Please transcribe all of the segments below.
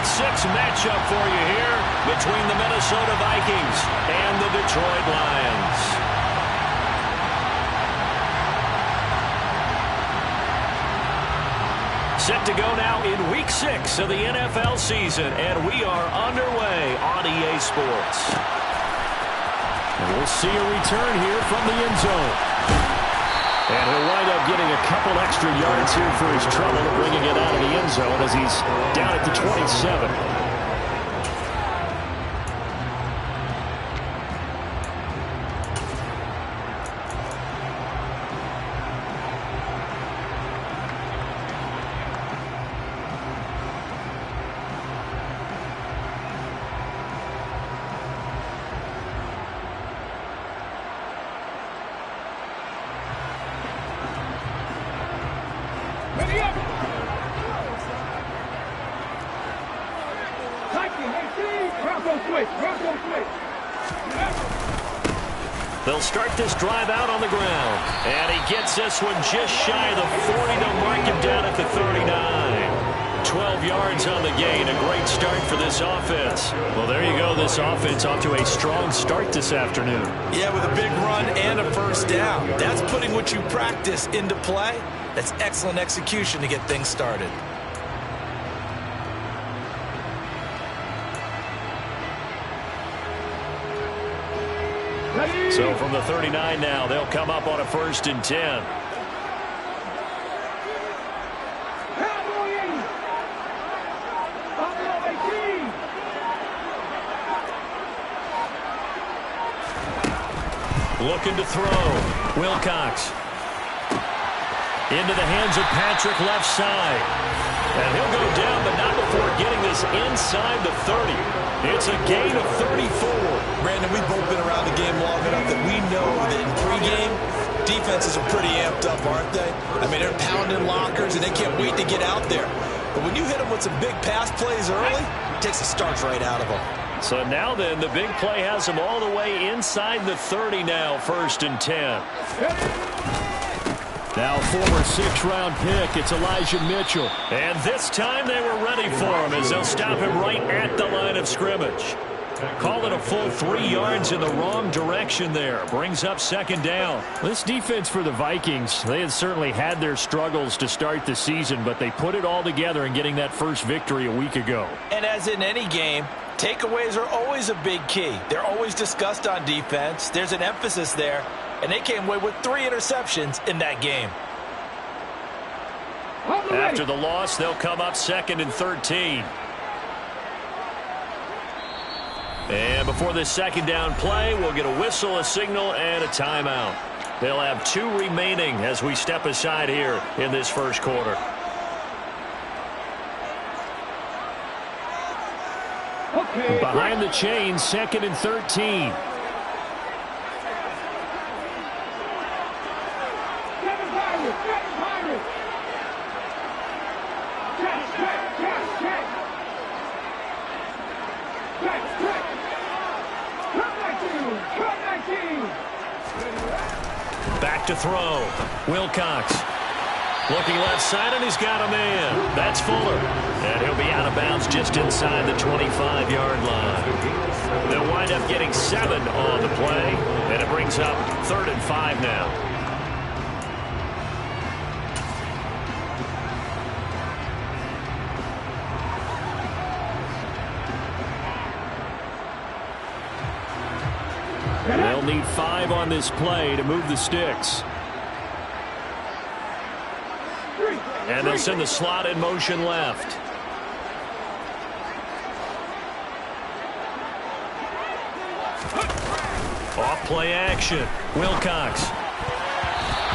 Week 6 matchup for you here between the Minnesota Vikings and the Detroit Lions. Set to go now in Week 6 of the NFL season, and we are underway on EA Sports. And we'll see a return here from the end zone. And he'll wind up getting a couple extra yards here for his trouble, bringing it out of the end zone as he's down at the 27. They'll start this drive out on the ground. And he gets this one just shy of the 40 to mark him down at the 39. 12 yards on the gain. A great start for this offense. Well, there you go. This offense off to a strong start this afternoon. Yeah, with a big run and a first down. That's putting what you practice into play. That's excellent execution to get things started. So from the 39 now, they'll come up on a 1st and 10. Looking to throw. Wilcox. Into the hands of Patrick left side. And he'll go down, but not before getting this inside the 30. It's a gain of 34. Brandon, we've both been around the game long enough that we know that in pregame, defenses are pretty amped up, aren't they? I mean, they're pounding lockers, and they can't wait to get out there. But when you hit them with some big pass plays early, it takes the starch right out of them. So now then, the big play has them all the way inside the 30 now, 1st and 10. Now former 6th-round pick, it's Elijah Mitchell. And this time they were ready for him as they'll stop him right at the line of scrimmage. Call it a full 3 yards in the wrong direction there. Brings up 2nd down. This defense for the Vikings, they had certainly had their struggles to start the season, but they put it all together in getting that first victory a week ago. And as in any game, takeaways are always a big key. They're always discussed on defense. There's an emphasis there. And they came away with 3 interceptions in that game. After the loss, they'll come up 2nd and 13. And before this 2nd down play, we'll get a whistle, a signal, and a timeout. They'll have 2 remaining as we step aside here in this first quarter. Behind the chains, 2nd and 13. Back to throw. Wilcox. Looking left side, and he's got a man. That's Fuller. And he'll be out of bounds just inside the 25-yard line. They'll wind up getting 7 on the play, and it brings up 3rd and 5 now. They'll need 5 on this play to move the sticks. And they'll send the slot in motion left. Off play action. Wilcox.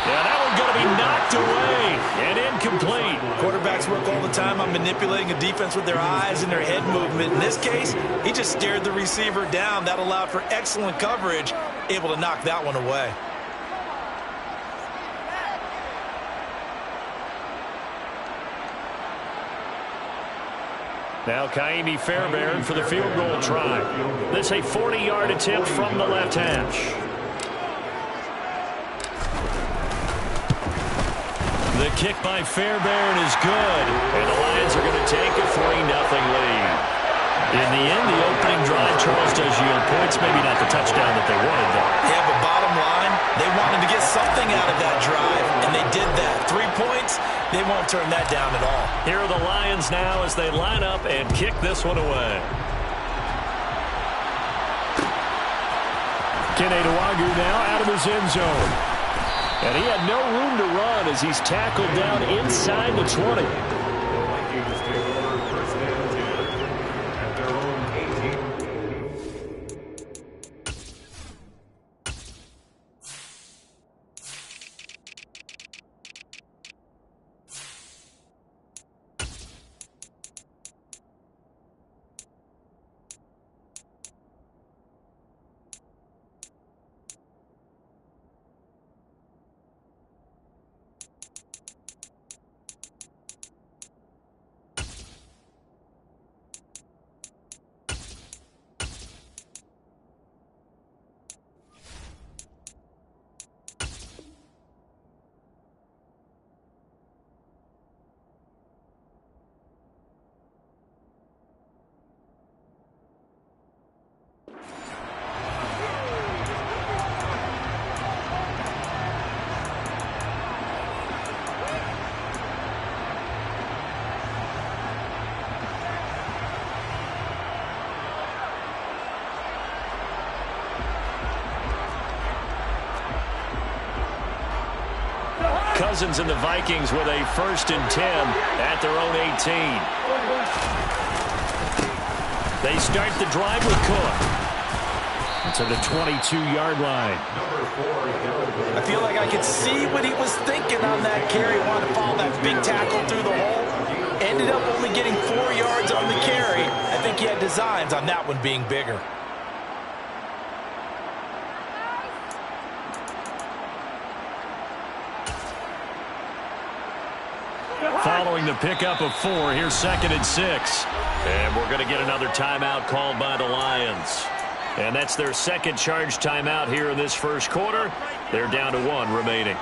Yeah, that one's going to be knocked away and incomplete. Quarterbacks work all the time on manipulating a defense with their eyes and their head movement. In this case, he just stared the receiver down. That allowed for excellent coverage, able to knock that one away. Now Kaimi Fairbairn for the field goal try. This a 40-yard attempt from the left hash. The kick by Fairbairn is good, and the Lions are going to take a 3-0 lead. In the end, the opening drive, Charles, does yield points. Maybe not the touchdown that they wanted, though. Yeah, but bottom line, they wanted to get something out of that drive, and they did that. 3 points, they won't turn that down at all. Here are the Lions now as they line up and kick this one away. Keneduagu now out of his end zone. And he had no room to run as he's tackled down inside the 20. Cousins and the Vikings with a 1st and 10 at their own 18. They start the drive with Cook. To the 22-yard line. I feel like I could see what he was thinking on that carry. Wanted to follow that big tackle through the hole. Ended up only getting 4 yards on the carry. I think he had designs on that one being bigger. Following the pickup of 4, here's 2nd and 6. And we're going to get another timeout called by the Lions. And that's their 2nd charge timeout here in this 1st quarter. They're down to 1 remaining.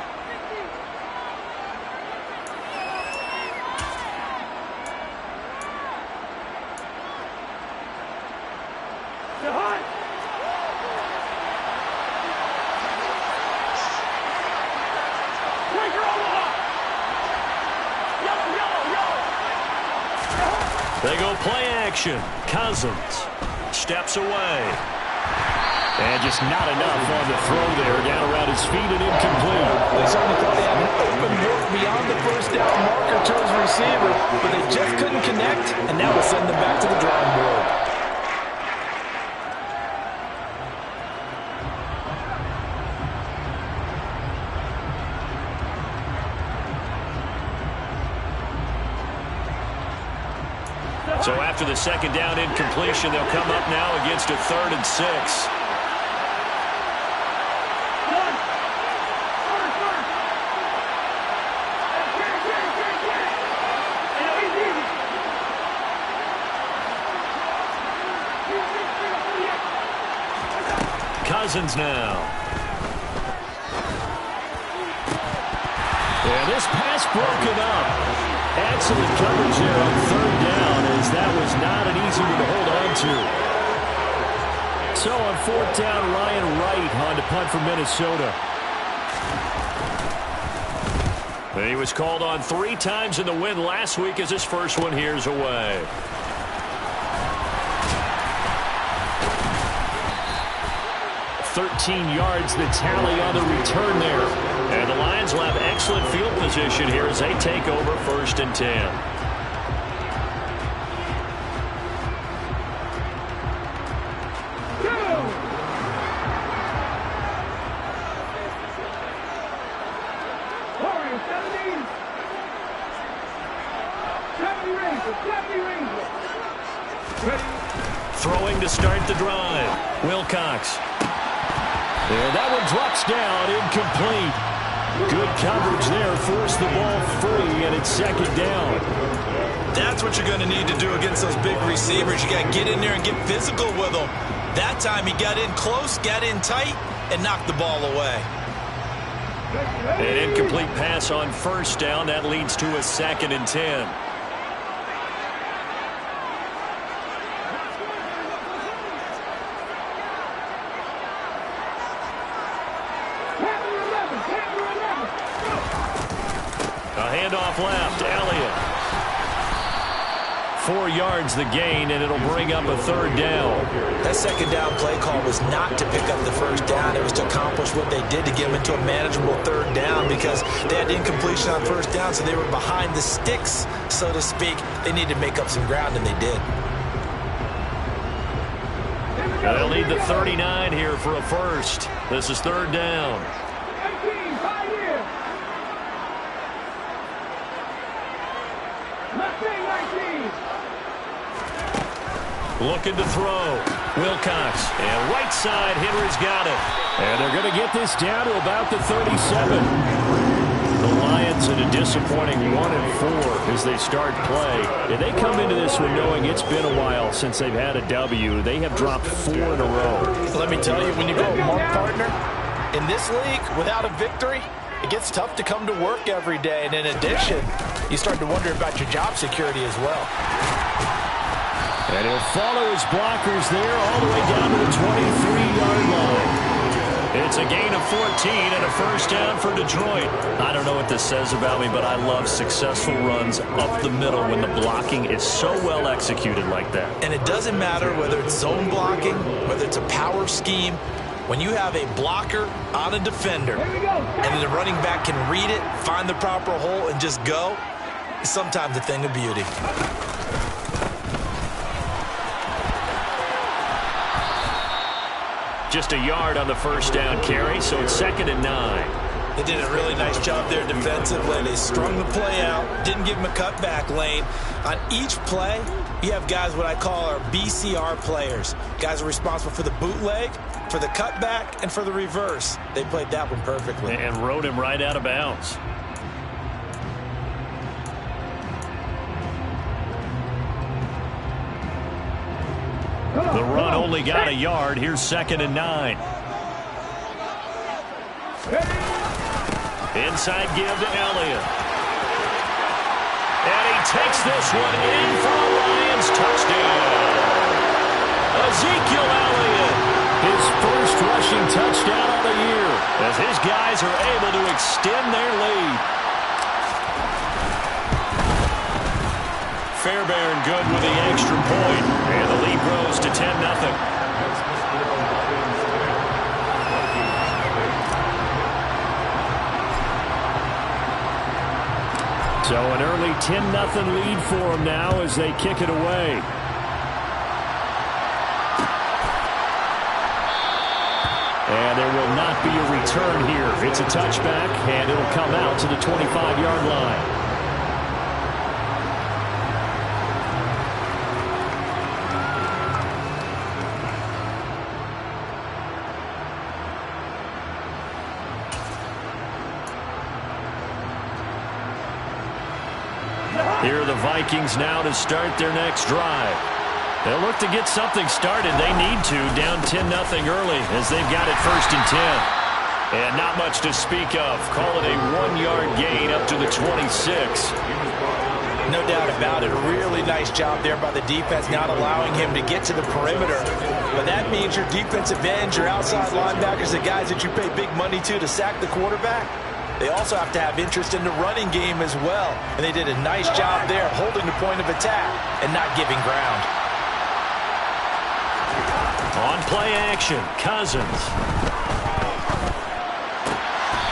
They go play action. Cousins steps away. And just not enough on the throw there. Down around his feet and incomplete. They certainly thought they had an open look beyond the 1st down marker to his receiver, but they just couldn't connect, and that will send them back to the drawing board. So after the 2nd down incompletion, they'll come up now against a 3rd and 6. Cousins now. And this pass broken up. Excellent coverage there on 3rd down, as that was not an easy one to hold on to. So on 4th down, Ryan Wright on to punt for Minnesota. He was called on 3 times in the win last week as his first one here's away. $13 yards the tally on the return there. And the Lions will have excellent field position here as they take over 1st and 10. Throwing to start the drive. Wilcox. And that one drops down, incomplete. Good coverage there, forced the ball free, and it's 2nd down. That's what you're going to need to do against those big receivers. You got to get in there and get physical with them. That time he got in close, got in tight, and knocked the ball away. An incomplete pass on first down. That leads to a 2nd and 10. A handoff left. Elliott. 4 yards the gain, and it'll bring up a 3rd down. That 2nd down play call was not to pick up the 1st down. It was to accomplish what they did to get them into a manageable 3rd down because they had incompletion on 1st down, so they were behind the sticks, so to speak. They needed to make up some ground, and they did. They'll need the 39 here for a first. This is 3rd down. Looking to throw. Wilcox. And right side, Henry's got it. And they're going to get this down to about the 37. The Lions in a disappointing 1-4 as they start play. And they come into this one knowing it's been a while since they've had a W. They have dropped 4 in a row. Let me tell you, when you go a mark partner, in this league, without a victory, it gets tough to come to work every day. And in addition, you start to wonder about your job security as well. And he'll follow his blockers there all the way down to the 23-yard line. It's a gain of 14 and a first down for Detroit. I don't know what this says about me, but I love successful runs up the middle when the blocking is so well executed like that. And it doesn't matter whether it's zone blocking, whether it's a power scheme. When you have a blocker on a defender and the running back can read it, find the proper hole, and just go, it's sometimes a thing of beauty. Just a yard on the first down carry, so it's 2nd and 9. They did a really nice job there defensively. They strung the play out, didn't give him a cutback lane. On each play, you have guys what I call our BCR players. Guys are responsible for the bootleg, for the cutback, and for the reverse. They played that one perfectly. And rode him right out of bounds. The run only got a yard. Here's 2nd and 9. Inside give to Elliott. And he takes this one in for a Lions touchdown. Ezekiel Elliott, his first rushing touchdown of the year, as his guys are able to extend their lead. Fairbairn good with the extra point, and the lead grows to 10-0. So an early 10-0 lead for them now as they kick it away. And there will not be a return here. It's a touchback, and it'll come out to the 25-yard line. Here are the Vikings now to start their next drive. They'll look to get something started. They need to, down 10-0 early as they've got it 1st and 10. And not much to speak of. Call it a 1-yard gain up to the 26. No doubt about it. A really nice job there by the defense, not allowing him to get to the perimeter. But that means your defensive ends, your outside linebackers, the guys that you pay big money to sack the quarterback, they also have to have interest in the running game as well. And they did a nice job there holding the point of attack and not giving ground. On play action, Cousins.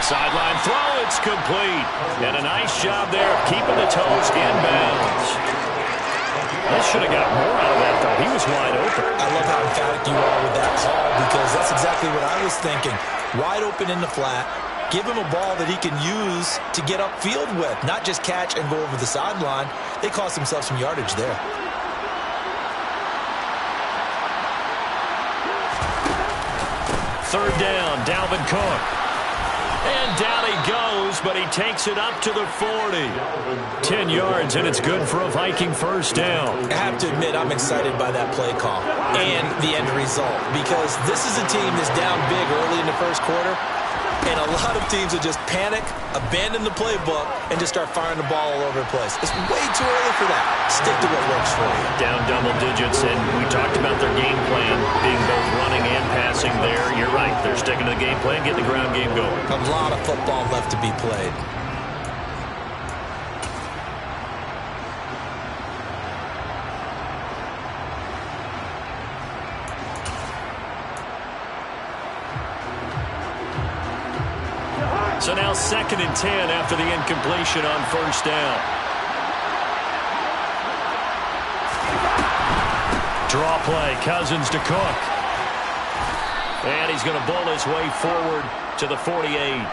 Sideline throw, it's complete. And a nice job there of keeping the toes in bounds. They should have got more out of that, though. He was wide open. I love how emphatic you are with that call because that's exactly what I was thinking. Wide open in the flat. Give him a ball that he can use to get upfield with, not just catch and go over the sideline. They cost themselves some yardage there. Third down, Dalvin Cook. And down he goes, but he takes it up to the 40. 10 yards, and it's good for a Viking first down. I have to admit, I'm excited by that play call and the end result because this is a team that's down big early in the first quarter. And a lot of teams will just panic, abandon the playbook, and just start firing the ball all over the place. It's way too early for that. Stick to what works for you. Down double digits, and we talked about their game plan being both running and passing there. You're right. They're sticking to the game plan, getting the ground game going. A lot of football left to be played. So now 2nd and 10 after the incompletion on first down. Draw play, Cousins to Cook. And he's going to bull his way forward to the 48.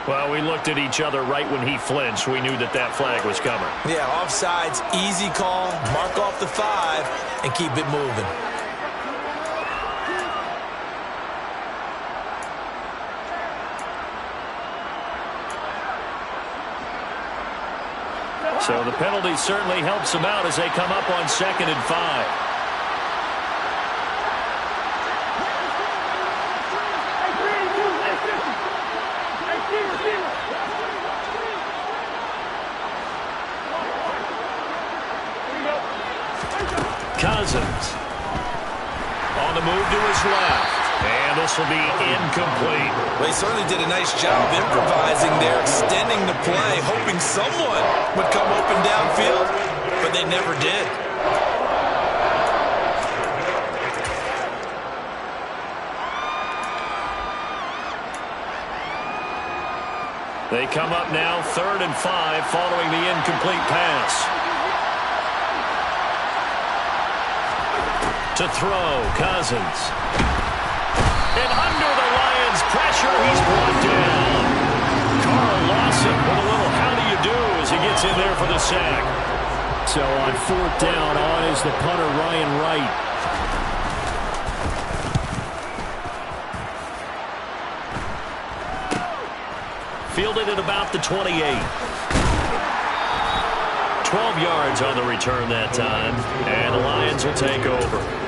Well, we looked at each other right when he flinched. We knew that that flag was coming. Yeah, offsides, easy call, mark off the 5, and keep it moving. So the penalty certainly helps them out as they come up on 2nd and 5. Cousins on the move to his left. And this will be incomplete. Well, he certainly did a nice job improvising there, extending the play, hoping someone would come open downfield, but they never did. They come up now 3rd and 5 following the incomplete pass. To throw, Cousins. And under the Lions' pressure, he's brought down. Carl Lawson with a little how do you do as he gets in there for the sack. So on 4th down, on is the punter, Ryan Wright. Fielded at about the 28. 12 yards on the return that time, and the Lions will take over.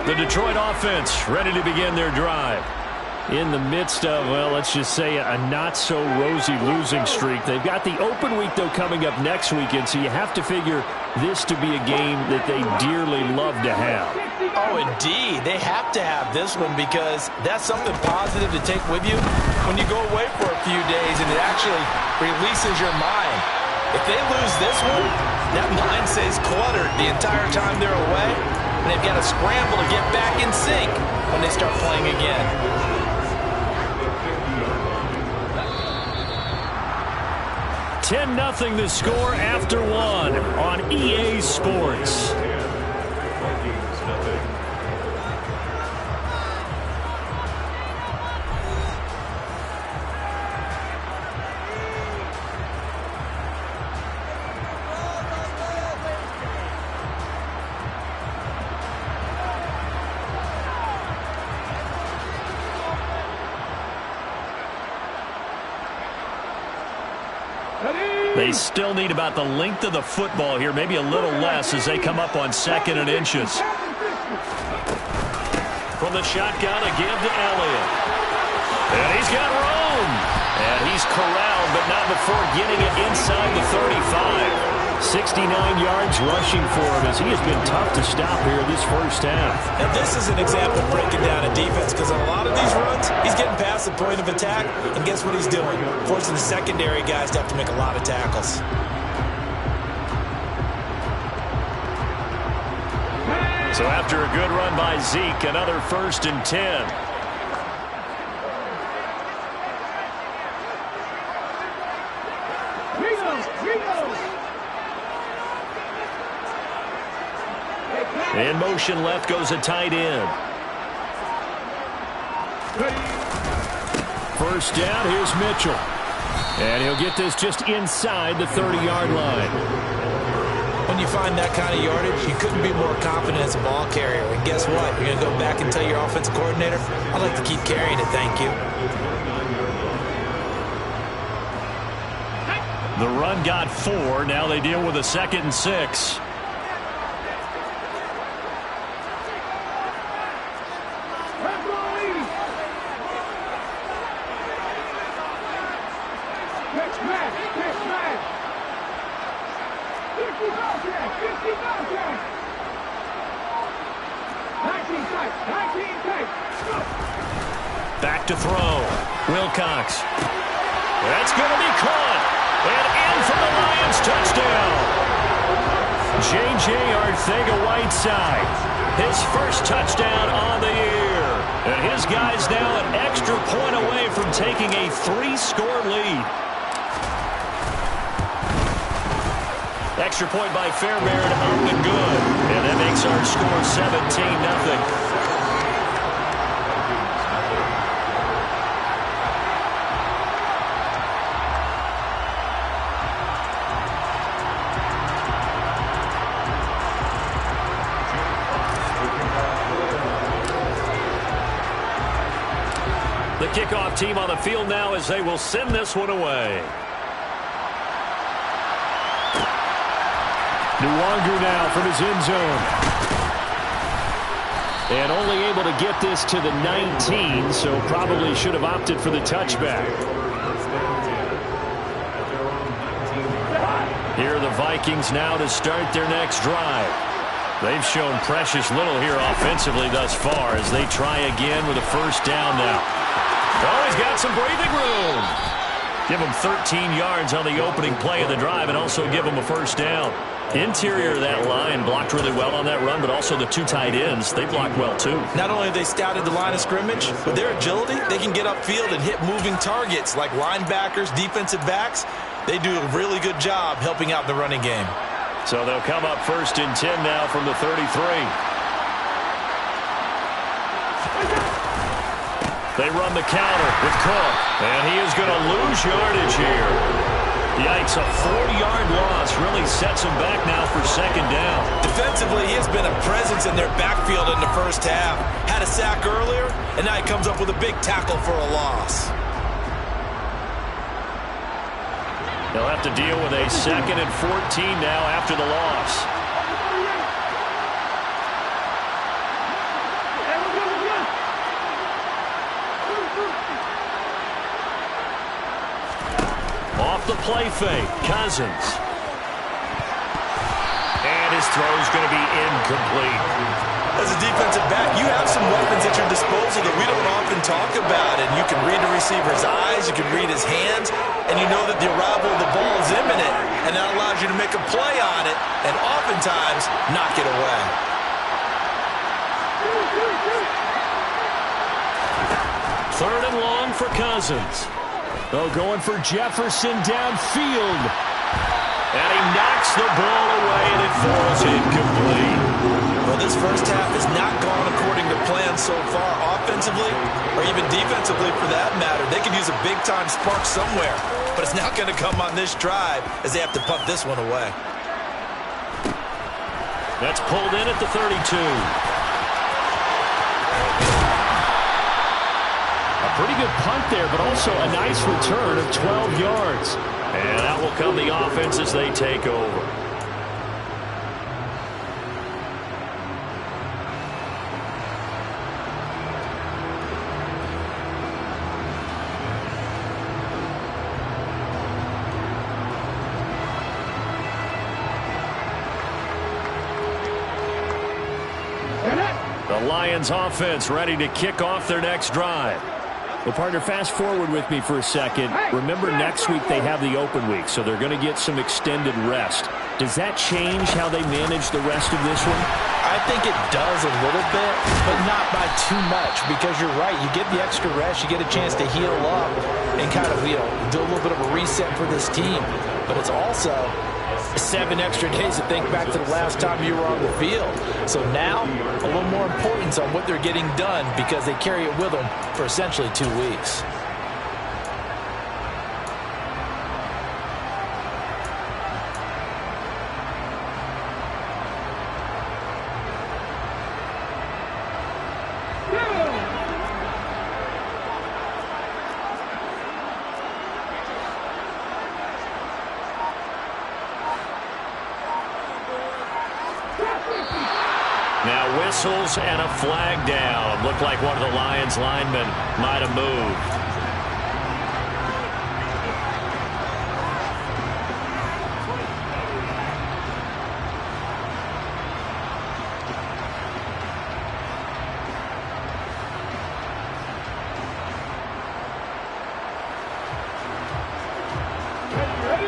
The Detroit offense ready to begin their drive. In the midst of, well, let's just say a not-so-rosy losing streak. They've got the open week, though, coming up next weekend, so you have to figure this to be a game that they dearly love to have. Oh, indeed. They have to have this one because that's something positive to take with you when you go away for a few days, and it actually releases your mind. If they lose this one, that mind stays cluttered the entire time they're away, and they've got to scramble to get back in sync when they start playing again. 10-0 the score after 1 on EA Sports. They still need about the length of the football here, maybe a little less as they come up on 2nd and inches. From the shotgun, a give to Elliott. And he's got room. And he's corralled, but not before getting it inside the 35. 69 yards rushing for him as he has been tough to stop here this first half. And this is an example of breaking down a defense because on a lot of these runs, he's getting past the point of attack, and guess what he's doing? Forcing the secondary guys to have to make a lot of tackles. So after a good run by Zeke, another 1st and 10. In motion left goes a tight end. first down. Here's Mitchell. And he'll get this just inside the 30-yard line. When you find that kind of yardage, you couldn't be more confident as a ball carrier. And guess what? You're going to go back and tell your offensive coordinator, I'd like to keep carrying it, thank you. The run got 4. Now they deal with a 2nd and 6. Back to throw. Wilcox. That's going to be caught. And in for the Lions touchdown. J.J. Arcega-Whiteside. His first touchdown on the year. And his guy's now an extra point away from taking a 3-score lead. Extra point by Fairbairn up and good. And that makes our score 17-0. The kickoff team on the field now as they will send this one away. Nwangu now from his end zone. And only able to get this to the 19, so probably should have opted for the touchback. Here are the Vikings now to start their next drive. They've shown precious little here offensively thus far as they try again with a first down now. Oh, he's got some breathing room. Give him 13 yards on the opening play of the drive and also give him a first down. Interior of that line blocked really well on that run, but also the 2 tight ends, they blocked well too. Not only have they scouted the line of scrimmage, with their agility, they can get upfield and hit moving targets like linebackers, defensive backs. They do a really good job helping out the running game. So they'll come up 1st and 10 now from the 33. They run the counter with Cook, and he is going to lose yardage here. Yikes, a 40-yard loss really sets him back now for 2nd down. Defensively, he has been a presence in their backfield in the first half. Had a sack earlier, and now he comes up with a big tackle for a loss. They'll have to deal with a 2nd and 14 now after the loss. Off the play fake, Cousins. And his throw's going to be incomplete. As a defensive back, you have some weapons at your disposal that we don't often talk about. And you can read the receiver's eyes, you can read his hands, and you know that the arrival of the ball is imminent. And that allows you to make a play on it and oftentimes knock it away. 3rd and long for Cousins. Oh, going for Jefferson downfield. And he knocks the ball away, and it falls incomplete. Well, this first half has not gone according to plan so far, offensively or even defensively for that matter. They could use a big-time spark somewhere, but it's not going to come on this drive as they have to punt this one away. That's pulled in at the 32. Pretty good punt there, but also a nice return of 12 yards. And out will come the offense as they take over. The Lions offense ready to kick off their next drive. Well, partner, fast forward with me for a second. Remember, next week they have the open week, so they're going to get some extended rest. Does that change how they manage the rest of this one? I think it does a little bit, but not by too much, because you're right. You get the extra rest, you get a chance to heal up and kind of, do a little bit of a reset for this team. But it's also 7 extra days to think back to the last time you were on the field. So now, a little more importance on what they're getting done because they carry it with them for essentially 2 weeks. whistles and a flag down. Looked like one of the Lions linemen might have moved.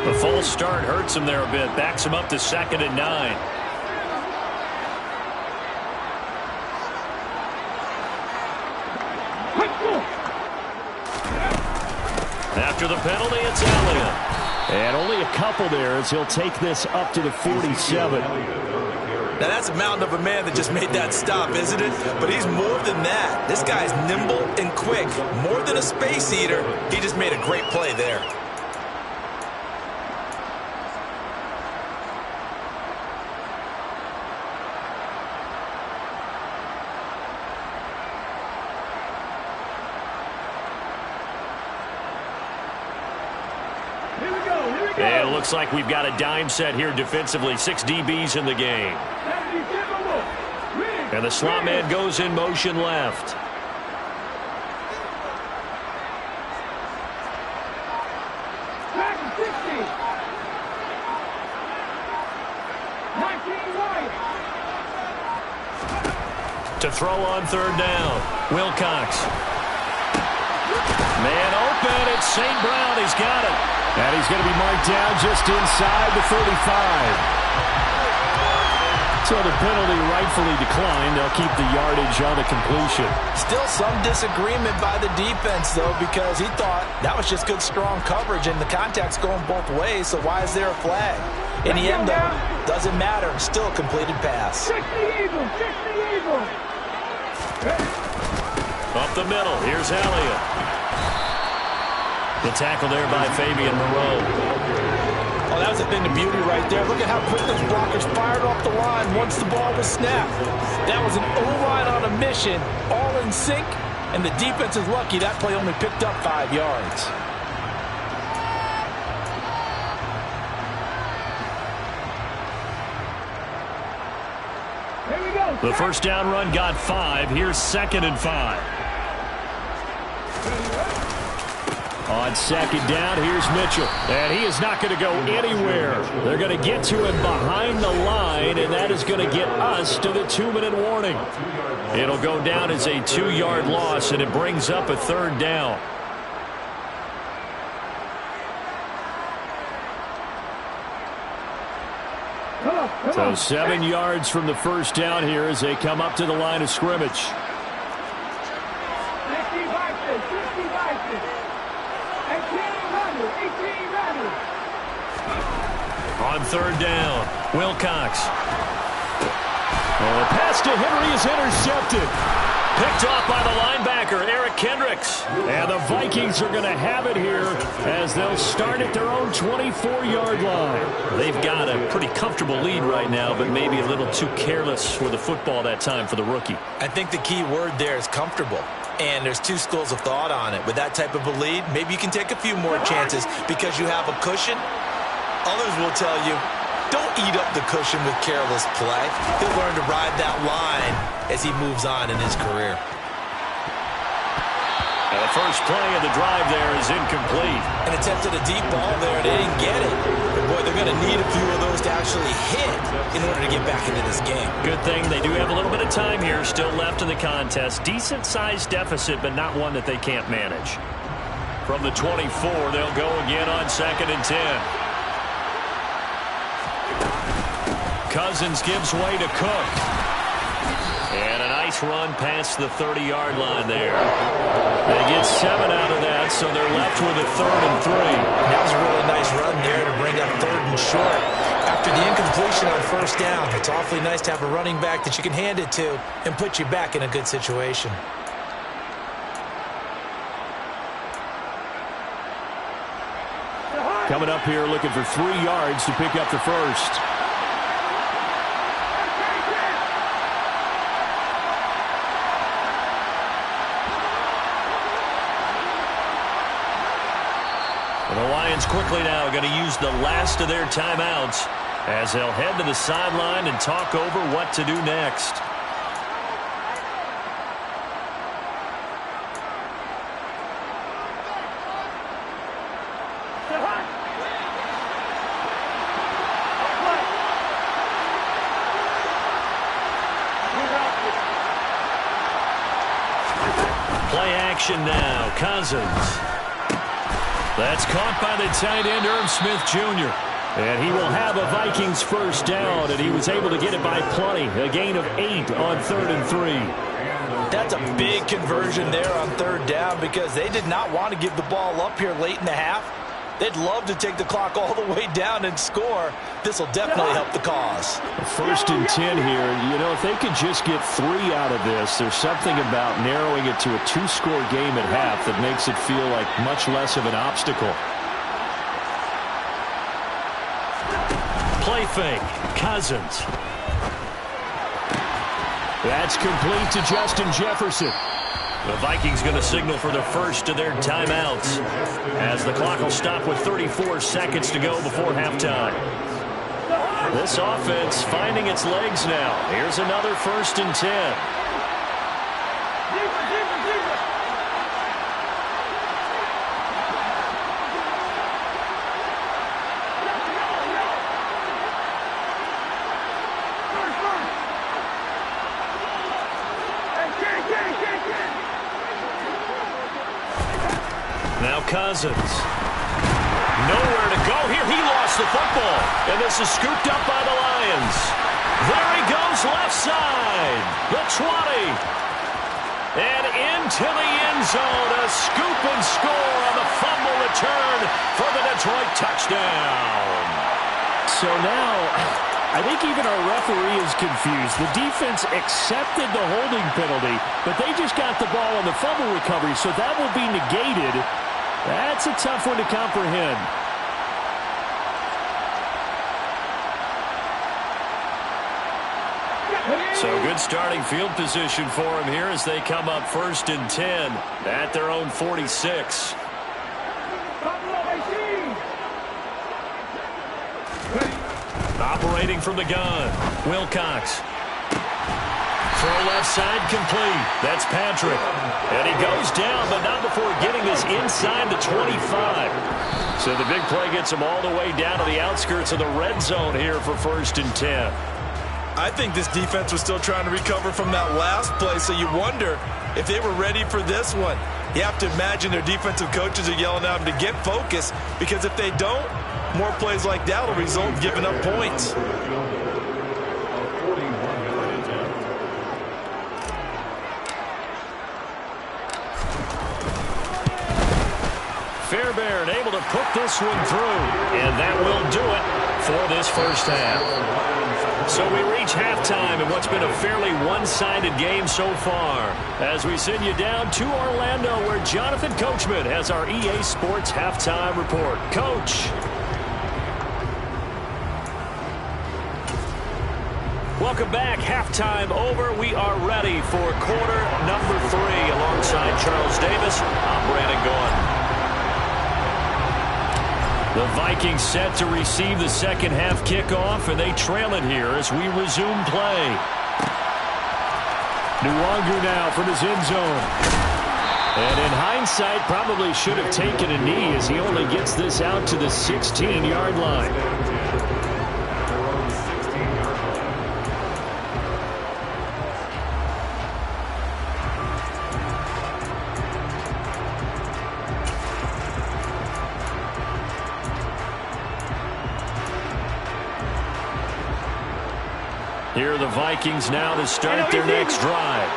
The false start hurts him there a bit. Backs him up to 2nd and 9. After the penalty, it's Elliott. And only a couple there as he'll take this up to the 47. Now, that's a mountain of a man that just made that stop, isn't it? But he's more than that. This guy's nimble and quick. More than a space eater. He just made a great play there. And it looks like we've got a dime set here defensively. 6 DBs in the game. And the slot man goes in motion left. To throw on 3rd down. Wilcox. Man open. It's St. Brown. He's got it. And he's going to be marked down just inside the 35. So the penalty rightfully declined. They'll keep the yardage on the completion. Still some disagreement by the defense, though, because he thought that was just good, strong coverage, and the contact's going both ways, so why is there a flag? In the end, though, doesn't matter. Still a completed pass. Up the middle. Here's Elliott. The tackle there by Fabian Moreau. Oh, that was a thing of beauty right there. Look at how quick those blockers fired off the line once the ball was snapped. That was an O-line on a mission, all in sync, and the defense is lucky that play only picked up 5 yards. Here we go. The first down run got 5. Here's 2nd and 5. On 2nd down, here's Mitchell. And he is not going to go anywhere. They're going to get to him behind the line, and that is going to get us to the 2-minute warning. It'll go down as a 2-yard loss, and it brings up a 3rd down. So 7 yards from the first down here as they come up to the line of scrimmage. On 3rd down, Wilcox. And the pass to Henry is intercepted. Picked off by the linebacker, Eric Kendricks. And the Vikings are going to have it here as they'll start at their own 24-yard line. They've got a pretty comfortable lead right now, but maybe a little too careless with the football that time for the rookie. I think the key word there is comfortable. And there's 2 schools of thought on it. With that type of a lead, maybe you can take a few more chances because you have a cushion. Others will tell you, don't eat up the cushion with careless play. He'll learn to ride that line as he moves on in his career. And the first play of the drive there is incomplete. An attempt at a deep ball there, they didn't get it. But boy, they're going to need a few of those to actually hit in order to get back into this game. Good thing they do have a little bit of time here still left in the contest. Decent-sized deficit, but not one that they can't manage. From the 24, they'll go again on 2nd and 10. Cousins gives way to Cook. And a nice run past the 30-yard line there. They get 7 out of that, so they're left with a 3rd and 3. That was a really nice run there to bring up 3rd and short. After the incompletion on 1st down, it's awfully nice to have a running back that you can hand it to and put you back in a good situation. Coming up here looking for 3 yards to pick up the first. The Lions quickly now going to use the last of their timeouts as they'll head to the sideline and talk over what to do next. formation now. Cousins. That's caught by the tight end, Irv Smith Jr. And he will have a Vikings first down, and he was able to get it by plenty. A gain of 8 on 3rd and 3. That's a big conversion there on 3rd down because they did not want to give the ball up here late in the half. They'd love to take the clock all the way down and score. This will definitely help the cause. 1st and 10 here. You know, if they could just get 3 out of this, there's something about narrowing it to a 2-score game at half that makes it feel like much less of an obstacle. Play fake. Cousins. That's complete to Justin Jefferson. The Vikings going to signal for the first of their timeouts as the clock will stop with 34 seconds to go before halftime. This offense finding its legs now. Here's another 1st and 10. Now Cousins. Nowhere to go here. He lost the football. And this is scooped up by the Lions. There he goes, left side. The 20. And into the end zone. A scoop and score on the fumble return for the Detroit touchdown. So now, I think even our referee is confused. The defense accepted the holding penalty, but they just got the ball on the fumble recovery, so that will be negated. That's a tough one to comprehend. So good starting field position for him here as they come up 1st and 10 at their own 46. Operating from the gun, Wilcox. Throw left side complete. That's Patrick. And he goes down, but not before getting this inside the 25. So the big play gets him all the way down to the outskirts of the red zone here for 1st and 10. I think this defense was still trying to recover from that last play, so you wonder if they were ready for this one. You have to imagine their defensive coaches are yelling at them to get focused, because if they don't, more plays like that will result in giving up points. Fairbairn able to put this one through, and that will do it for this first half. So we reach halftime in what's been a fairly one-sided game so far, as we send you down to Orlando, where Jonathan Coachman has our EA Sports halftime report. Coach. Welcome back. Halftime over. We are ready for quarter number 3 alongside Charles Davis. I'm Brandon Gaudin. The Vikings set to receive the second half kickoff, and they trail it here as we resume play. Nwangu now from his end zone. And in hindsight, probably should have taken a knee as he only gets this out to the 16-yard line. Here are the Vikings now to start their next drive.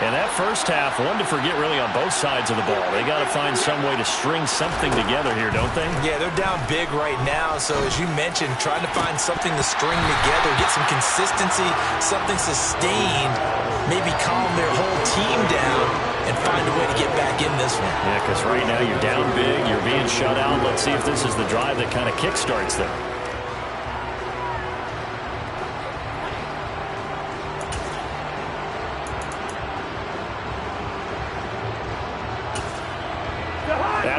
And that first half, one to forget really on both sides of the ball. They got to find some way to string something together here, don't they? Yeah, they're down big right now. So as you mentioned, trying to find something to string together, get some consistency, something sustained, maybe calm their whole team down and find a way to get back in this one. Yeah, because right now you're down big, you're being shut out. Let's see if this is the drive that kind of kickstarts them.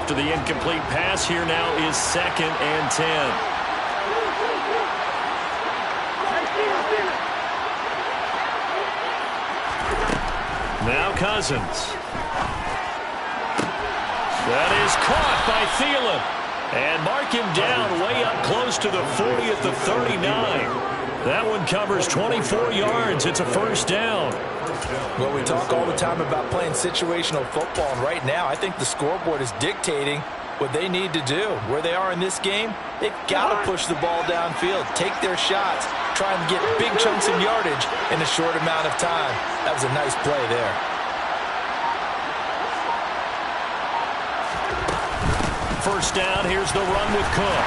After the incomplete pass, here now is 2nd and 10. Now Cousins. That is caught by Thielen. And mark him down way up close to the 40 at the 39. That one covers 24 yards. It's a first down. Well, we talk all the time about playing situational football, and right now I think the scoreboard is dictating what they need to do. Where they are in this game, they've got to push the ball downfield, take their shots, try and get big chunks of yardage in a short amount of time. That was a nice play there. First down, here's the run with Cook.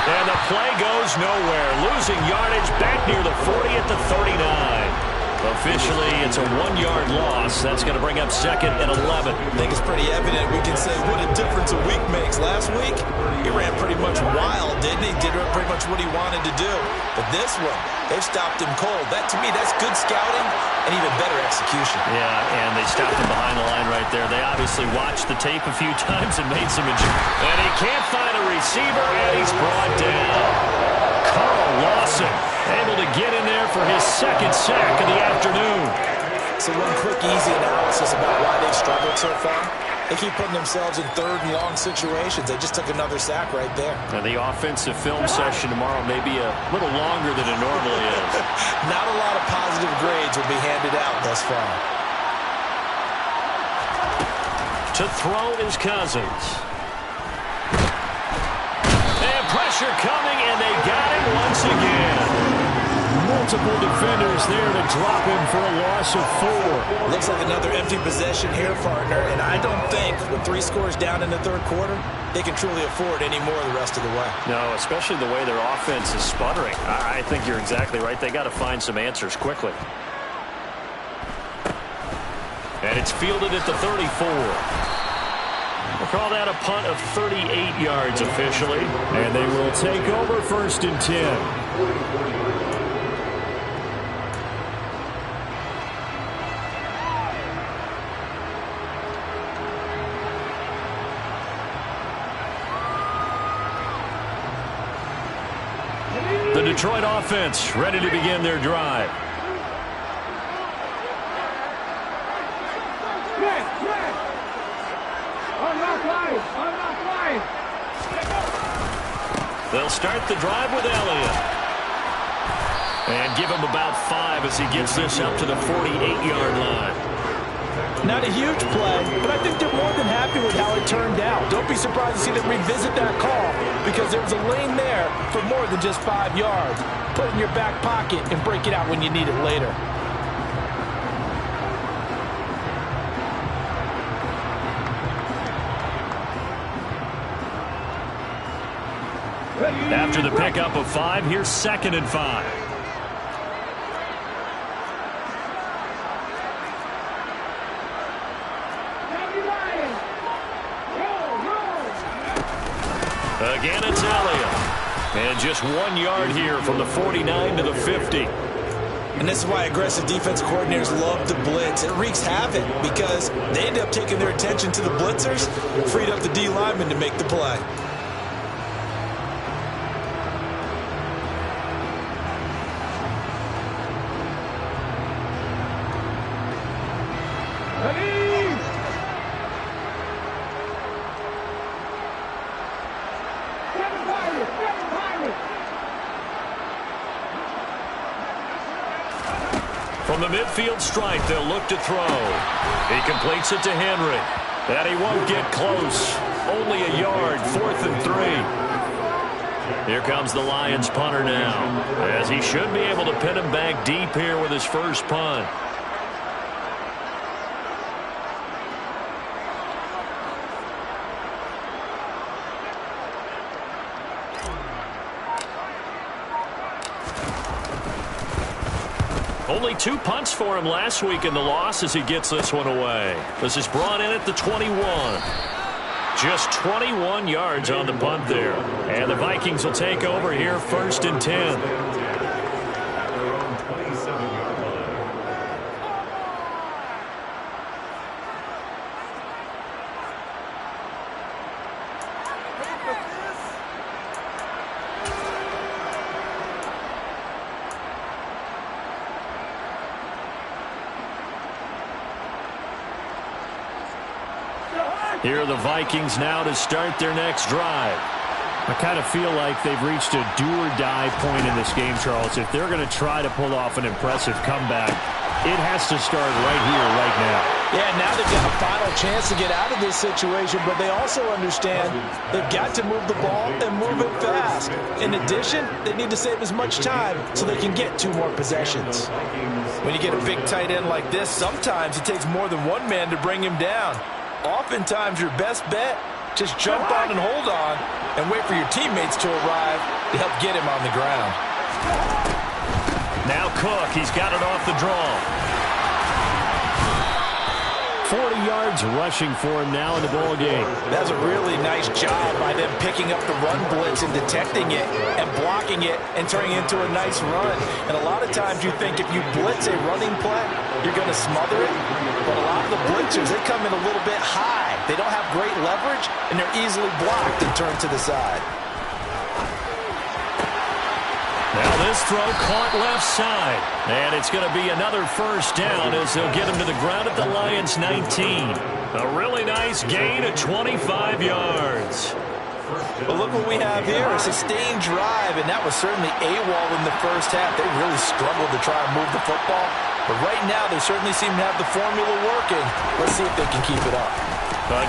And the play goes nowhere. Losing yardage back near the 40 at the 39. Officially, it's a 1-yard loss. That's going to bring up 2nd and 11. I think it's pretty evident. We can say what a difference a week makes. Last week, he ran pretty much wild, didn't he? Did pretty much what he wanted to do. But this one, they've stopped him cold. That, to me, that's good scouting and even better execution. Yeah, and they stopped him behind the line right there. They obviously watched the tape a few times and made some adjustments. And he can't find a receiver, and he's brought down. Carl Lawson able to get in there for his 2nd sack of the afternoon. So one quick, easy analysis about why they've struggled so far. They keep putting themselves in 3rd and long situations. They just took another sack right there. And the offensive film session tomorrow may be a little longer than it normally is. Not a lot of positive grades will be handed out thus far. To throw is Cousins. And pressure coming, and they got him once again. Multiple defenders there to drop him for a loss of 4. Looks like another empty possession here, partner, and I don't think with 3 scores down in the 3rd quarter, they can truly afford any more the rest of the way. No, especially the way their offense is sputtering. I think you're exactly right. They got to find some answers quickly. And it's fielded at the 34. We'll call that a punt of 38 yards officially. And they will take over 1st and 10. The Detroit offense ready to begin their drive. They'll start the drive with Elliott. And give him about 5 as he gets this up to the 48-yard line. Not a huge play, but I think they're more than happy with how it turned out. Don't be surprised to see them revisit that call because there was a lane there for more than just 5 yards. Put it in your back pocket and break it out when you need it later. After the pickup of 5, here's 2nd and 5. Again, it's Elliott. And just 1 yard here from the 49 to the 50. And this is why aggressive defense coordinators love to blitz. It wreaks havoc because they end up taking their attention to the blitzers, freed up the D lineman to make the play. From the midfield stripe, they'll look to throw. He completes it to Henry. And he won't get close. Only a yard, 4th and 3. Here comes the Lions punter now, as he should be able to pin him back deep here with his first punt. Only 2 punts for him last week in the loss as he gets this one away. This is brought in at the 21. Just 21 yards on the punt there. And the Vikings will take over here 1st and 10. Here are the Vikings now to start their next drive. I kind of feel like they've reached a do-or-die point in this game, Charles. If they're going to try to pull off an impressive comeback, It has to start right here, right now. Yeah, now they've got a final chance to get out of this situation, but they also understand they've got to move the ball and move it fast. In addition, they need to save as much time so they can get 2 more possessions. When you get a big tight end like this, sometimes it takes more than one man to bring him down. Oftentimes, your best bet, just jump on and hold on and wait for your teammates to arrive to help get him on the ground. Now Cook, he's got it off the draw. 40 yards rushing for him now in the ball game. That's a really nice job by them picking up the run blitz and detecting it and blocking it and turning it into a nice run. And a lot of times you think if you blitz a running play, you're going to smother it. But a lot of the blitzers, they come in a little bit high. They don't have great leverage, and they're easily blocked and turned to the side. Now this throw caught left side. And it's going to be another first down as they'll get him to the ground at the Lions' 19. A really nice gain of 25 yards. But look what we have here, a sustained drive, and that was certainly AWOL in the first half. They really struggled to try and move the football. But right now, they certainly seem to have the formula working. Let's see if they can keep it up.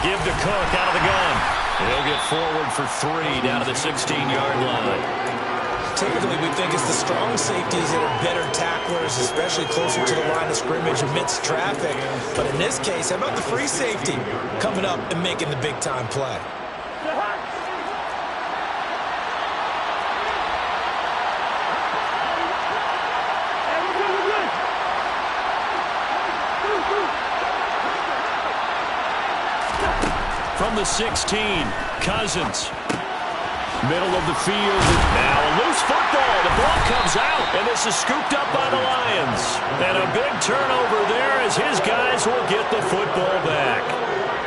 Give to Cook out of the gun. He'll get forward for 3 down to the 16-yard line. Typically, we think it's the strong safeties that are better tacklers, especially closer to the line of scrimmage amidst traffic. But in this case, how about the free safety coming up and making the big-time play? From the 16, Cousins. Middle of the field. Now a loose football. The ball comes out, and this is scooped up by the Lions. And a big turnover there as his guys will get the football back.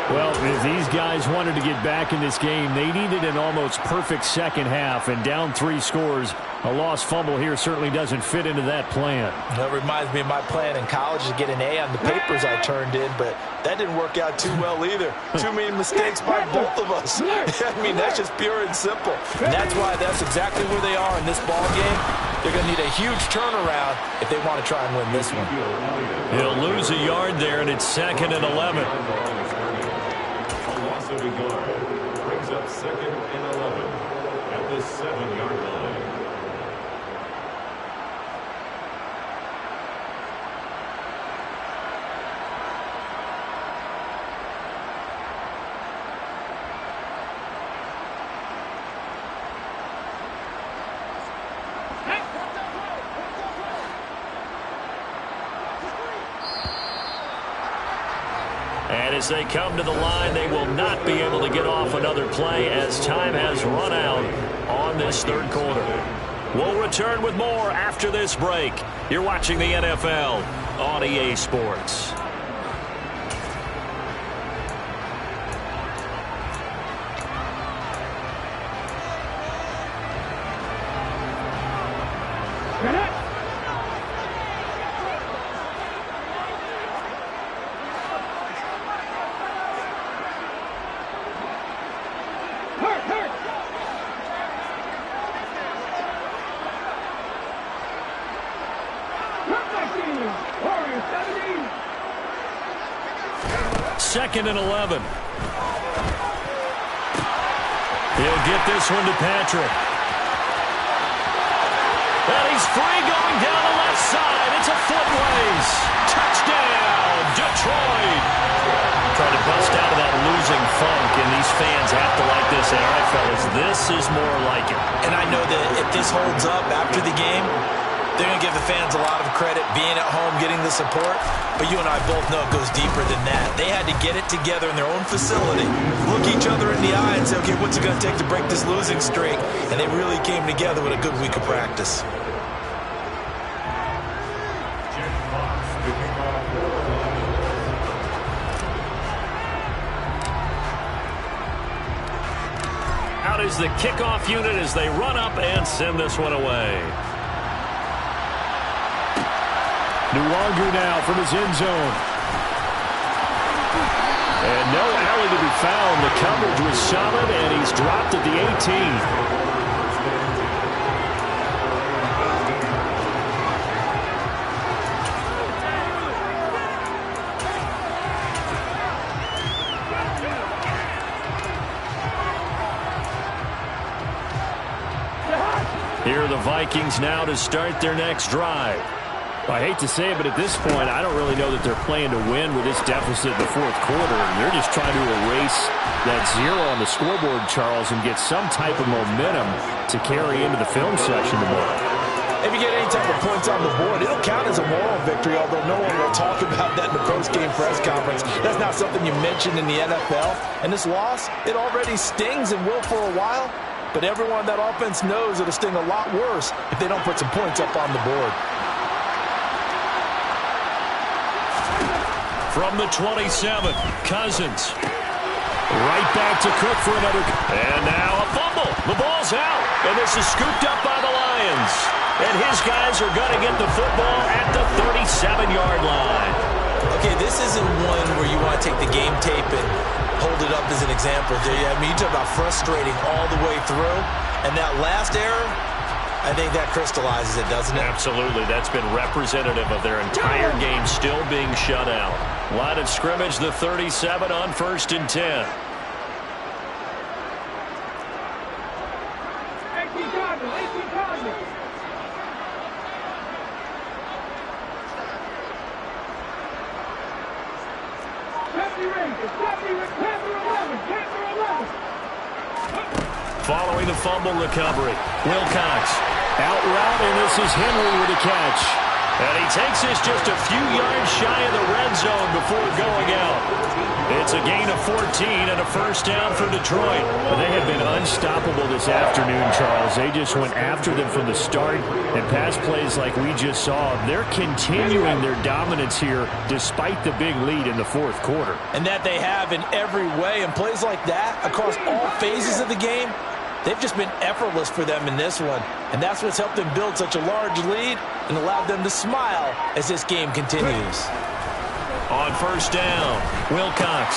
Well, if these guys wanted to get back in this game, they needed an almost perfect second half, and down 3 scores. A lost fumble here certainly doesn't fit into that plan. That reminds me of my plan in college to get an A on the papers I turned in, but that didn't work out too well either. Too many mistakes by both of us. I mean, that's just pure and simple. And that's why that's exactly where they are in this ball game. They're going to need a huge turnaround if they want to try and win this one. He'll lose a yard there, and it's 2nd and 11. Brings up 2nd and 11 at the 7-yard line. And as they come to the line, they will not be able to get off another play as time has run out on this 3rd quarter. We'll return with more after this break. You're watching the NFL on EA Sports. Second and 11. He'll get this one to Patrick. And he's free going down the left side. It's a foot race. Touchdown, Detroit. Trying to bust out of that losing funk, and these fans have to like this. And all right, fellas, this is more like it. And I know that if this holds up after the game, they're going to give the fans a lot of credit being at home, getting the support. But you and I both know it goes deeper than that. They had to get it together in their own facility, look each other in the eye and say, okay, what's it going to take to break this losing streak? And they really came together with a good week of practice. Out is the kickoff unit as they run up and send this one away. Nuwagu now from his end zone. And no alley to be found. The coverage was solid, and he's dropped at the 18. Vikings now to start their next drive. I hate to say it, but at this point, I don't really know that they're playing to win with this deficit in the fourth quarter. They're just trying to erase that zero on the scoreboard, Charles, and get some type of momentum to carry into the film section tomorrow. If you get any type of points on the board, it'll count as a moral victory, although no one will talk about that in the post-game press conference. That's not something you mentioned in the NFL. And this loss, it already stings and will for a while, but everyone on that offense knows it'll sting a lot worse if they don't put some points up on the board. From the 27, Cousins. Right back to Cook for another. And now a fumble. The ball's out. And this is scooped up by the Lions. And his guys are going to get the football at the 37-yard line. Okay, this isn't one where you want to take the game tape and hold it up as an example, do you? I mean, you talk about frustrating all the way through. And that last error, I think that crystallizes it, doesn't it? Absolutely. That's been representative of their entire game still being shut out. Line of scrimmage, the 37 on 1st and 10. Following the fumble recovery, Wilcox out route, and this is Henry with a catch. And he takes this just a few yards shy of the red zone before going out. It's a gain of 14 and a first down for Detroit. But they have been unstoppable this afternoon, Charles. They just went after them from the start, and pass plays like we just saw. They're continuing their dominance here despite the big lead in the fourth quarter. And that they have in every way. And plays like that across all phases of the game, they've just been effortless for them in this one. And that's what's helped them build such a large lead and allowed them to smile as this game continues. On first down, Wilcox.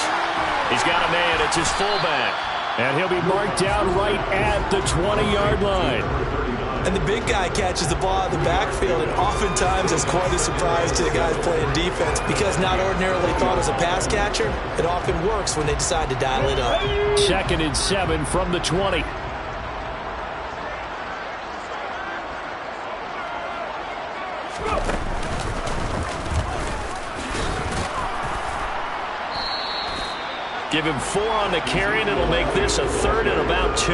He's got a man. It's his fullback. And he'll be marked down right at the 20-yard line. And the big guy catches the ball out of the backfield, and oftentimes it's quite a surprise to the guys playing defense because not ordinarily thought as a pass catcher, it often works when they decide to dial it up. 2nd and 7 from the 20. Give him 4 on the carry, and it'll make this a 3rd and about 2.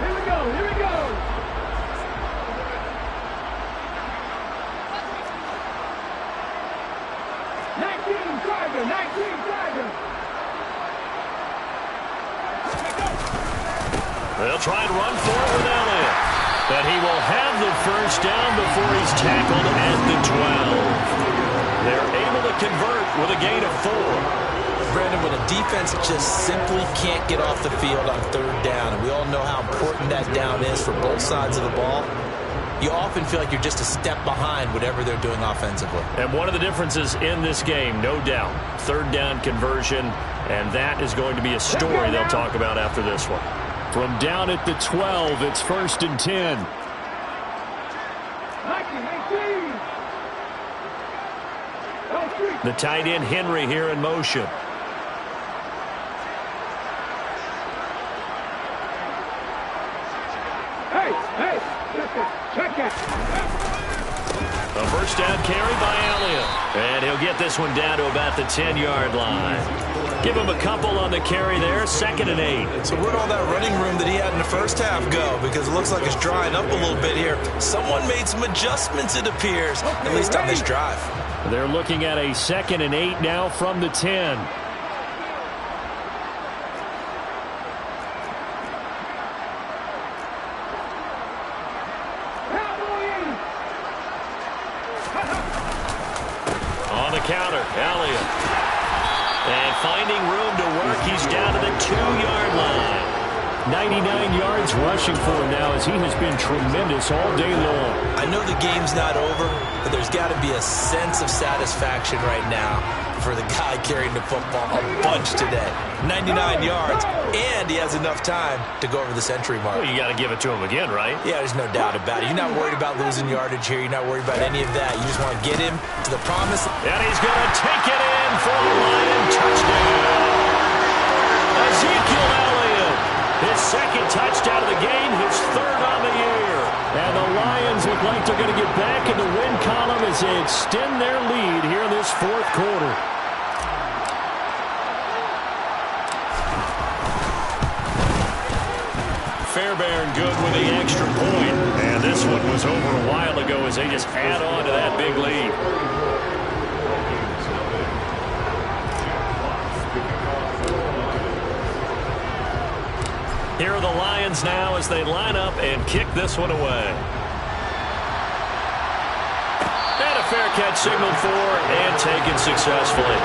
Here we go. They'll try and run for it with Elliott. But he will have the first down before he's tackled at the 12. They're able to convert with a gain of 4. Brandon, when a defense just simply can't get off the field on 3rd down, and we all know how important that down is for both sides of the ball, you often feel like you're just a step behind whatever they're doing offensively. And one of the differences in this game, no doubt, 3rd down conversion, and that is going to be a story they'll talk about after this one. From down at the 12, it's 1st and 10. The tight end Henry here in motion. A first down carry by Elliott. And he'll get this one down to about the 10-yard line. Give him a couple on the carry there, 2nd and 8. So where'd all that running room that he had in the first half go? Because it looks like it's drying up a little bit here. Someone made some adjustments, it appears, at least on this drive. They're looking at a 2nd and 8 now from the 10. On the counter, Elliott. And finding room to work, he's down to the 2-yard line. 99 yards rushing for him now as he has been tremendous all day long. I know the game's not over, but there's got to be a sense of satisfaction right now for the guy carrying the football a bunch today. 99 yards, and he has enough time to go over the century mark. Well, you got to give it to him again, right? Yeah, there's no doubt about it. You're not worried about losing yardage here. You're not worried about any of that. You just want to get him to the promise. And he's going to take it in for the Lion touchdown. Ezekiel Elliott, his second touchdown of the game, his third on the year. And the Lions look like they're going to get back in the win column as they extend their lead here in this fourth quarter. Fairbairn good with the extra point. And this one was over a while ago as they just add on to that big lead. Here are the Lions now as they line up and kick this one away. And a fair catch signaled for and taken successfully.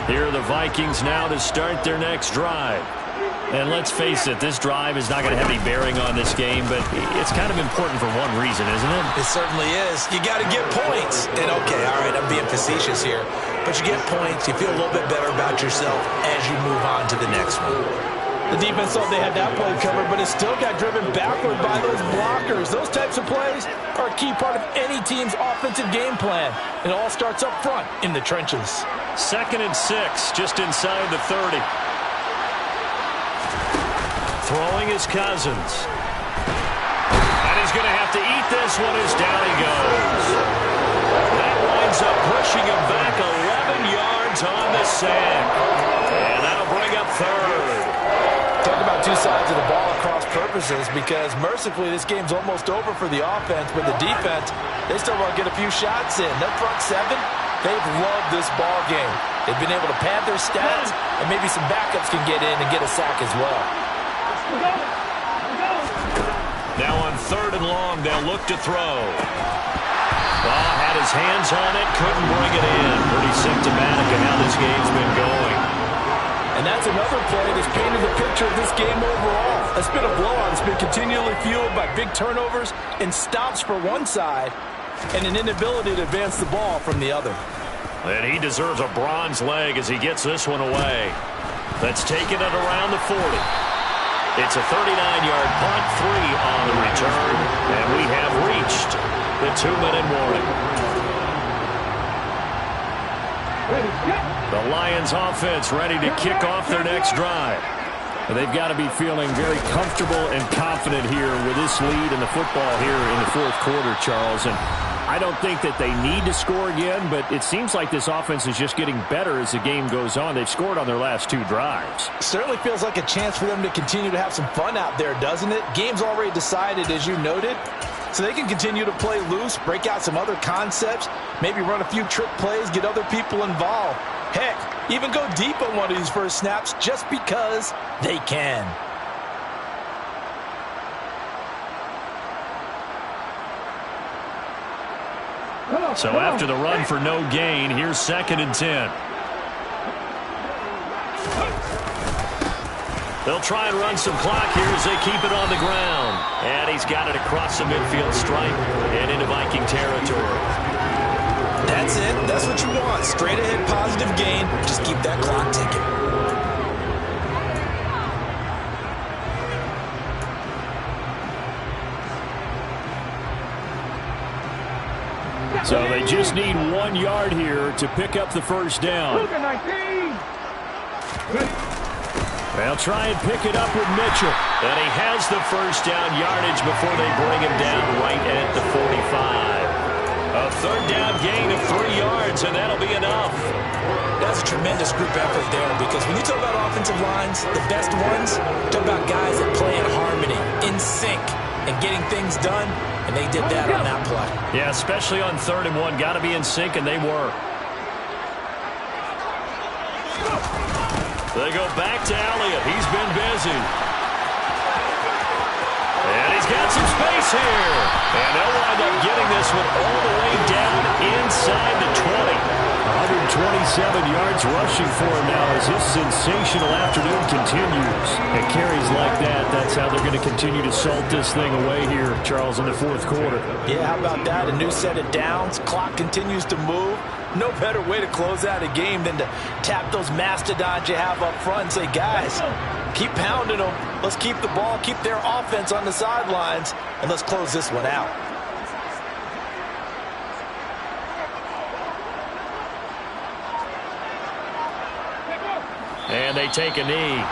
Here are the Vikings now to start their next drive. And let's face it, this drive is not going to have any bearing on this game, but it's kind of important for one reason, isn't it? It certainly is. You got to get points. And okay, all right, I'm being facetious here, but you get points, you feel a little bit better about yourself as you move on to the next one. The defense thought they had that play covered, but it still got driven backward by those blockers. Those types of plays are a key part of any team's offensive game plan. It all starts up front in the trenches. 2nd and 6, just inside the 30. Throwing his Cousins. And he's going to have to eat this one as down he goes. That winds up pushing him back 11 yards on the sack. And that'll bring up third. Talk about two sides of the ball at cross purposes, because mercifully this game's almost over for the offense, but the defense, they still want to get a few shots in. Their front seven, they've loved this ball game. They've been able to pad their stats, and maybe some backups can get in and get a sack as well. Now on 3rd and long, they'll look to throw. Had his hands on it, couldn't bring it in. Pretty symptomatic of how this game's been going. And that's another play that's painted the picture of this game overall. It's been a blowout. It's been continually fueled by big turnovers and stops for one side and an inability to advance the ball from the other. And he deserves a bronze leg as he gets this one away. That's taken it around the 40. It's a 39-yard punt, 3 on the return, and we have reached the 2-minute warning. The Lions offense ready to kick off their next drive. They've got to be feeling very comfortable and confident here with this lead in the football here in the fourth quarter, Charles. And I don't think that they need to score again, but it seems like this offense is just getting better as the game goes on. They've scored on their last 2 drives. Certainly feels like a chance for them to continue to have some fun out there, doesn't it? Game's already decided, as you noted. So they can continue to play loose, break out some other concepts, maybe run a few trick plays, get other people involved. Heck, even go deep on one of these first snaps just because they can. So after the run for no gain, here's 2nd and 10. They'll try and run some clock here as they keep it on the ground. And he's got it across the midfield stripe and into Viking territory. That's it. That's what you want. Straight ahead positive gain. Just keep that clock ticking. So they just need 1 yard here to pick up the first down. They'll try and pick it up with Mitchell. And he has the first down yardage before they bring him down right at the 45. A 3rd down gain of 3 yards, and that'll be enough. That's a tremendous group effort there, because when you talk about offensive lines, the best ones, talk about guys that play in harmony, in sync, and getting things done, and they did that on that play. Yeah, especially on 3rd and 1. Got to be in sync, and they were. They go back to Elliott. He's been busy. And got some space here. And they'll wind up getting this one all the way down inside the 20. 127 yards rushing for him now as his sensational afternoon continues. And carries like that, that's how they're going to continue to salt this thing away here, Charles, in the fourth quarter. Yeah, how about that? A new set of downs. Clock continues to move. No better way to close out a game than to tap those mastodons you have up front and say, guys, keep pounding them. Let's keep the ball, keep their offense on the sidelines, and let's close this one out. And they take a knee.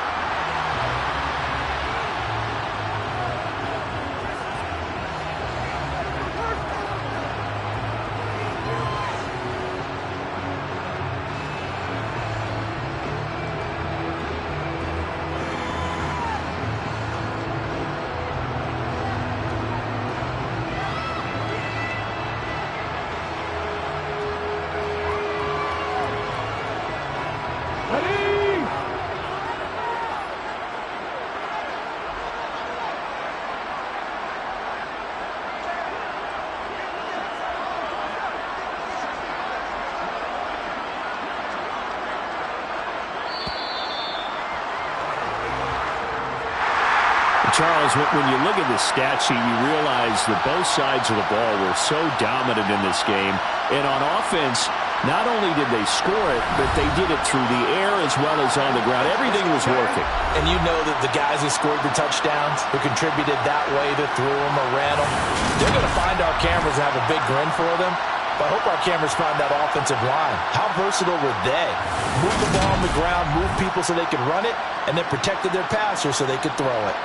Charles, when you look at the stat sheet, you realize that both sides of the ball were so dominant in this game. And on offense, not only did they score it, but they did it through the air as well as on the ground. Everything was working. And you know that the guys who scored the touchdowns, who contributed that way, that threw them or ran them, they're going to find our cameras and have a big grin for them. But I hope our cameras find that offensive line. How versatile were they? Move the ball on the ground, move people so they could run it, and then protected their passers so they could throw it.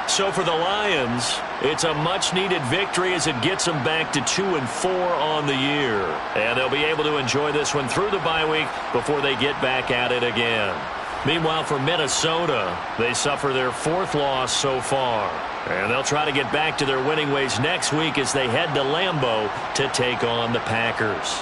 So for the Lions, it's a much-needed victory as it gets them back to 2-4 on the year. And they'll be able to enjoy this one through the bye week before they get back at it again. Meanwhile, for Minnesota, they suffer their fourth loss so far. And they'll try to get back to their winning ways next week as they head to Lambeau to take on the Packers.